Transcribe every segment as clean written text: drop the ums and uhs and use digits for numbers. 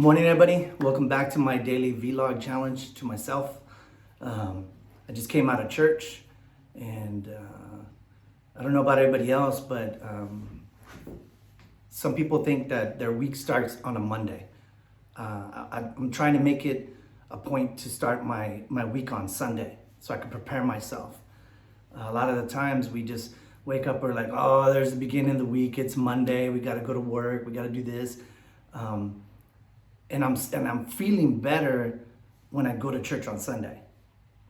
Morning, everybody. Welcome back to my daily vlog challenge to myself. I just came out of church, and I don't know about everybody else, but some people think that their week starts on a Monday. I'm trying to make it a point to start my week on Sunday so I can prepare myself. A lot of the times we just wake up, we're like, oh, there's the beginning of the week, it's Monday, we got to go to work, we got to do this. And I'm feeling better when I go to church on Sunday.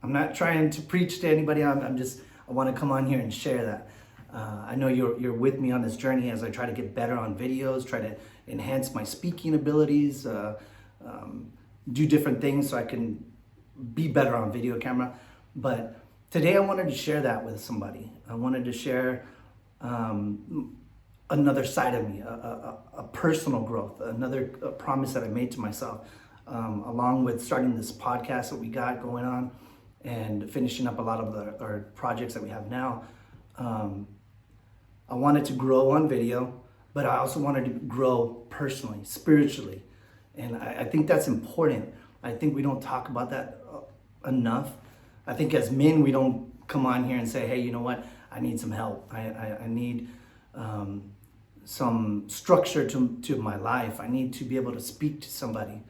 I'm not trying to preach to anybody. I want to come on here and share that. I know you're with me on this journey as I try to get better on videos, try to enhance my speaking abilities, do different things so I can be better on video camera. But today I wanted to share that with somebody. I wanted to share another side of me, a personal growth, another promise that I made to myself, along with starting this podcast that we got going on and finishing up a lot of our projects that we have now. I wanted to grow on video, but I also wanted to grow personally, spiritually. And I think that's important. I think we don't talk about that enough. I think as men, we don't come on here and say, hey, you know what? I need some help. I need some structure to my life. I need to be able to speak to somebody.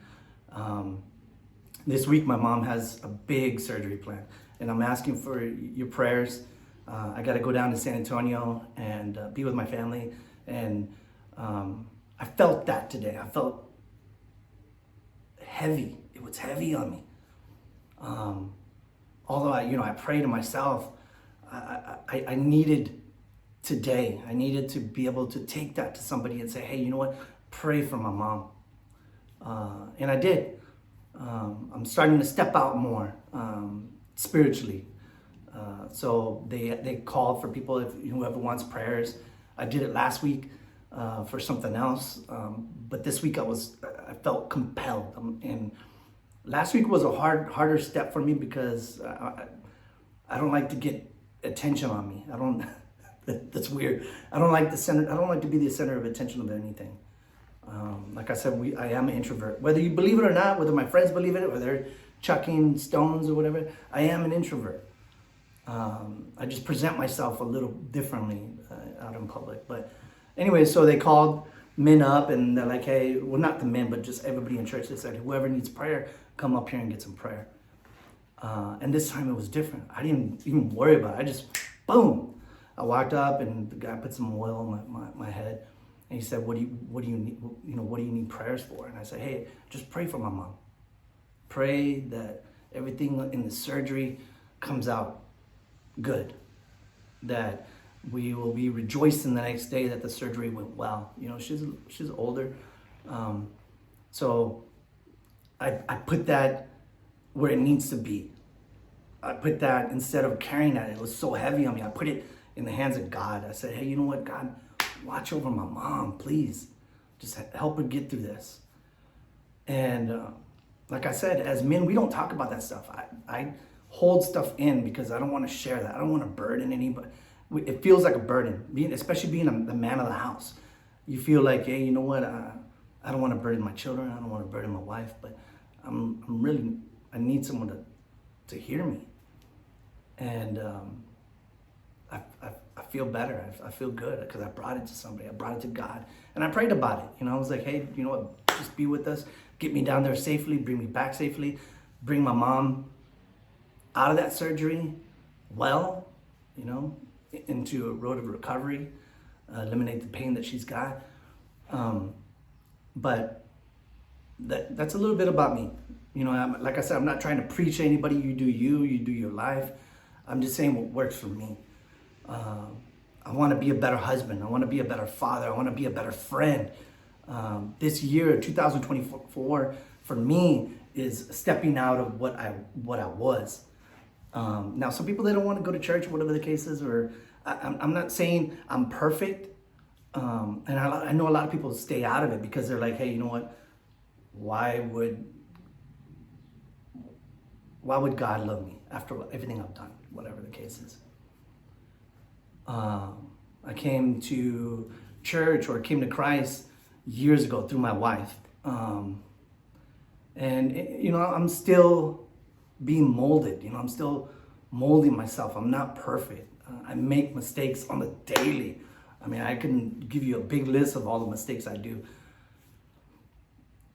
This week, my mom has a big surgery plan, and I'm asking for your prayers. I got to go down to San Antonio and be with my family. And I felt that today. I felt heavy. It was heavy on me. Although I pray to myself, I needed today, I needed to be able to take that to somebody and say, hey, you know what? Pray for my mom. And I did. I'm starting to step out more spiritually. So they called for people, if whoever wants prayers. I did it last week for something else. But this week I felt compelled. And last week was a harder step for me because I don't like to get attention on me. That's weird. I don't like to be the center of attention of anything. Like I said, I am an introvert. Whether you believe it or not, whether my friends believe it, whether they're chucking stones or whatever, I am an introvert. I just present myself a little differently out in public. But anyway, so they called men up and they're like, hey, well, not the men, but just everybody in church. They said, whoever needs prayer, come up here and get some prayer. And this time it was different. I didn't even worry about it. I just, boom. I walked up and the guy put some oil on my head, and he said, "What do you need? What do you need prayers for?" And I said, "Hey, just pray for my mom. Pray that everything in the surgery comes out good. That we will be rejoicing the next day that the surgery went well. She's older, so I put that where it needs to be. I put that instead of carrying that. It was so heavy on me. I put it in the hands of God. I said, hey, you know what, God, watch over my mom, please. Just help her get through this. And like I said, as men, we don't talk about that stuff. I hold stuff in because I don't want to share that. I don't want to burden anybody. It feels like a burden, especially being the man of the house. You feel like, hey, you know what, I don't want to burden my children. I don't want to burden my wife, but I need someone to hear me. And I feel better. I feel good because I brought it to somebody. I brought it to God, and I prayed about it. I was like, hey, you know what? Just be with us. Get me down there safely. Bring me back safely. Bring my mom out of that surgery well, into a road of recovery. Eliminate the pain that she's got. But that's a little bit about me. Like I said, I'm not trying to preach to anybody. You do your life. I'm just saying what works for me. I want to be a better husband. I want to be a better father. I want to be a better friend. This year, 2024, for me, is stepping out of what I was. Now, some people, they don't want to go to church, whatever the case is, or I'm not saying I'm perfect. And I know a lot of people stay out of it because they're like, hey, you know what? Why would God love me after everything I've done, whatever the case is? I came to church or came to Christ years ago through my wife. And, you know, I'm still being molded. You know, I'm still molding myself. I'm not perfect. I make mistakes on the daily. I mean, I can give you a big list of all the mistakes I do.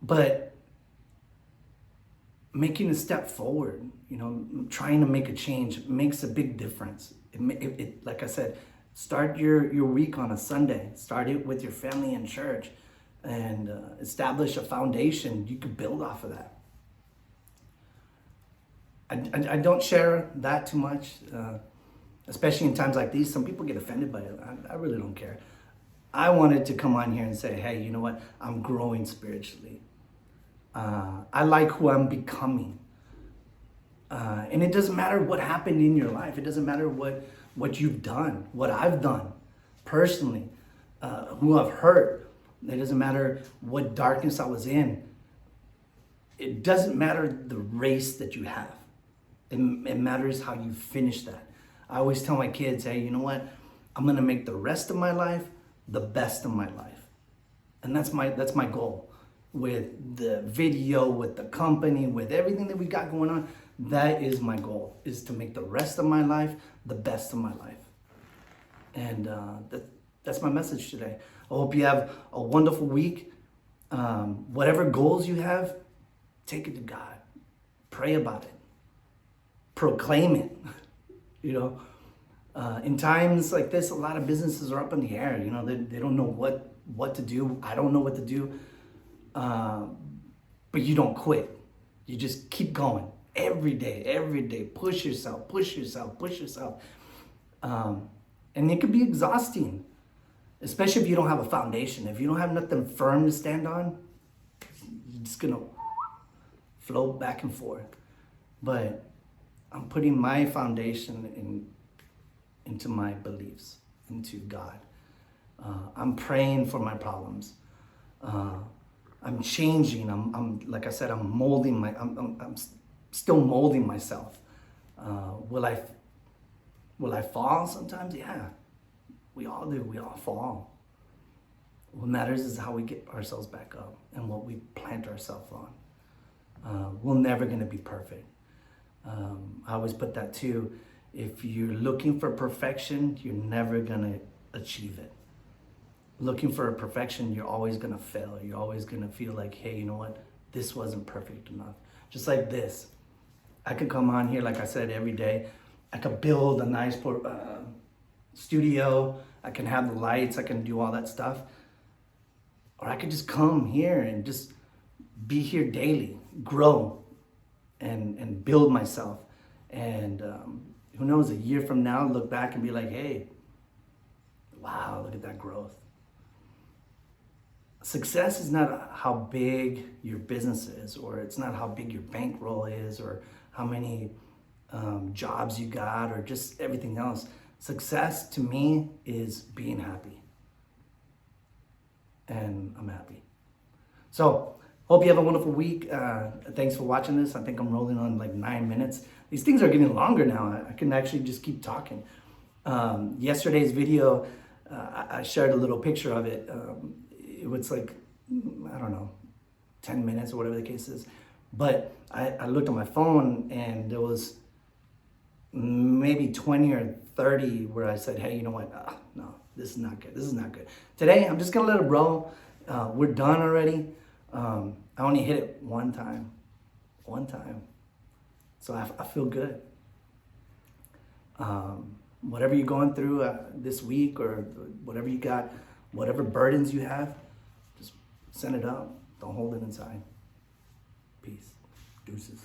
But making a step forward, you know, trying to make a change makes a big difference. Like I said, start your week on a Sunday. Start it with your family in church and establish a foundation you could build off of that. I don't share that too much, especially in times like these. Some people get offended by it. I really don't care. I wanted to come on here and say, hey, you know what? I'm growing spiritually. I like who I'm becoming. And it doesn't matter what happened in your life. It doesn't matter what you've done, what I've done personally, who I've hurt. It doesn't matter what darkness I was in. It doesn't matter the race that you have. It matters how you finish that. I always tell my kids, hey, you know what? I'm gonna make the rest of my life the best of my life. And that's my goal. With the video, with the company, with everything that we got going on, that is my goal, is to make the rest of my life the best of my life. And that's my message today. I hope you have a wonderful week. Whatever goals you have, take it to God. Pray about it. Proclaim it. You know, in times like this, a lot of businesses are up in the air. You know, they don't know what to do. I don't know what to do. But you don't quit. You just keep going every day, push yourself. And it could be exhausting, especially if you don't have a foundation. If you don't have nothing firm to stand on, you're just gonna float back and forth. But I'm putting my foundation into my beliefs, into God. I'm praying for my problems. I'm changing. I'm like I said, I'm molding I'm still molding myself. Will I fall sometimes? Yeah, we all do. We all fall. What matters is how we get ourselves back up and what we plant ourselves on. We're never gonna be perfect. I always put that too. If you're looking for perfection, you're never gonna achieve it. Looking for a perfection, you're always gonna fail. You're always gonna feel like, hey, you know what? This wasn't perfect enough. Just like this. I could come on here, like I said, every day. I could build a nice studio. I can have the lights. I can do all that stuff. Or I could just come here and just be here daily, grow, and build myself. And who knows, a year from now, look back and be like, hey, wow, look at that growth. Success is not how big your business is, or it's not how big your bankroll is, or how many jobs you got, or just everything else. Success to me is being happy. And I'm happy. So, hope you have a wonderful week. Thanks for watching this. I think I'm rolling on like 9 minutes. These things are getting longer now. I can actually just keep talking. Yesterday's video, I shared a little picture of it. It was like, I don't know, 10 minutes or whatever the case is. But I looked at my phone and there was maybe 20 or 30 where I said, hey, you know what? No, this is not good. This is not good. Today, I'm just gonna let it roll. We're done already. I only hit it one time. So I feel good. Whatever you're going through this week, or whatever you got, whatever burdens you have, just send it out. Don't hold it inside. Peace. Deuces.